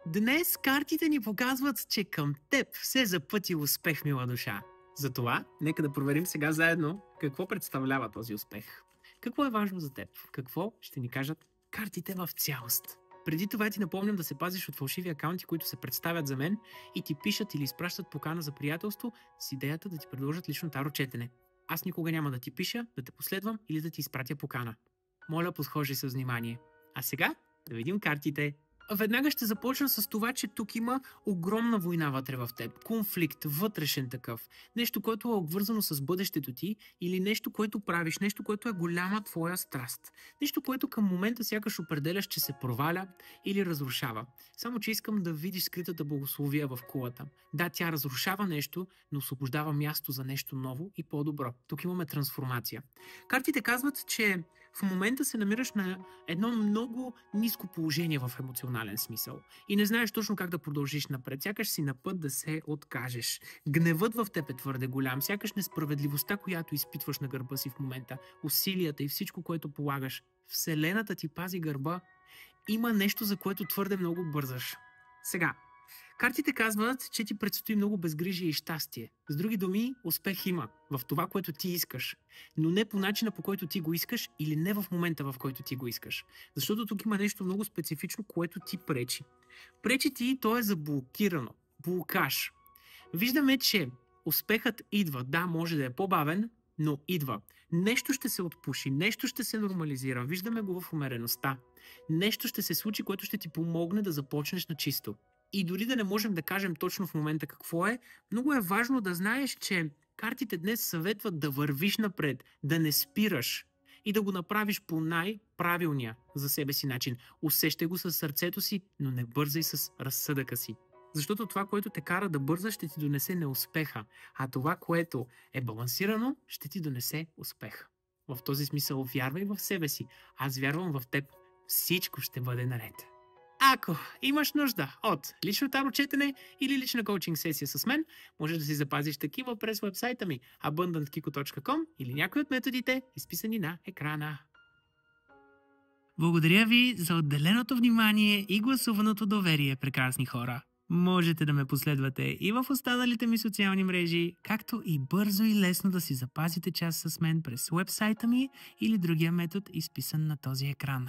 Днес картите ни показват, че към теб се запъти успех, мила душа. Затова, нека да проверим сега заедно какво представлява този успех. Какво е важно за теб? Какво ще ни кажат картите в цялост? Преди това ти напомням да се пазиш от фалшиви акаунти, които се представят за мен и ти пишат или изпращат покана за приятелство с идеята да ти предложат лично таро четене. Аз никога няма да ти пиша, да те последвам или да ти изпратя покана. Моля, подхожи с внимание. А сега да видим картите. Веднага ще започна с това, че тук има огромна война вътре в теб. Конфликт, вътрешен такъв. Нещо, което е обвързано с бъдещето ти или нещо, което правиш, нещо, което е голяма твоя страст. Нещо, което към момента сякаш определяш, че се проваля или разрушава. Само, че искам да видиш скритата благословия в кулата. Да, тя разрушава нещо, но освобождава място за нещо ново и по-добро. Тук имаме трансформация. Картите казват, че в момента се намираш на едно много ниско положение в емоционален смисъл и не знаеш точно как да продължиш напред. Сякаш си на път да се откажеш. Гневът в теб е твърде голям, сякаш несправедливостта, която изпитваш на гърба си в момента, усилията и всичко, което полагаш. Вселената ти пази гърба. Има нещо, за което твърде много бързаш. Сега, картите казват, че ти предстои много безгрижие и щастие. С други думи, успех има в това, което ти искаш, но не по начина, по който ти го искаш или не в момента, в който ти го искаш. Защото тук има нещо много специфично, което ти пречи. Пречи ти и то е заблокирано. Блокаж. Виждаме, че успехът идва. Да, може да е по-бавен, но идва. Нещо ще се отпуши, нещо ще се нормализира. Виждаме го в умереността. Нещо ще се случи, което ще ти помогне да започнеш на чисто. И дори да не можем да кажем точно в момента какво е, много е важно да знаеш, че картите днес съветват да вървиш напред, да не спираш и да го направиш по най-правилния за себе си начин. Усещай го със сърцето си, но не бързай с разсъдъка си. Защото това, което те кара да бързаш, ще ти донесе неуспеха, а това, което е балансирано, ще ти донесе успех. В този смисъл вярвай в себе си. Аз вярвам в теб. Всичко ще бъде наред. Ако имаш нужда от лично таро четене или лична коучинг сесия с мен, можеш да си запазиш такива през вебсайта ми abundantkiko.com или някои от методите, изписани на екрана. Благодаря ви за отделеното внимание и гласуваното доверие, прекрасни хора. Можете да ме последвате и в останалите ми социални мрежи, както и бързо и лесно да си запазите час с мен през вебсайта ми или другия метод, изписан на този екран.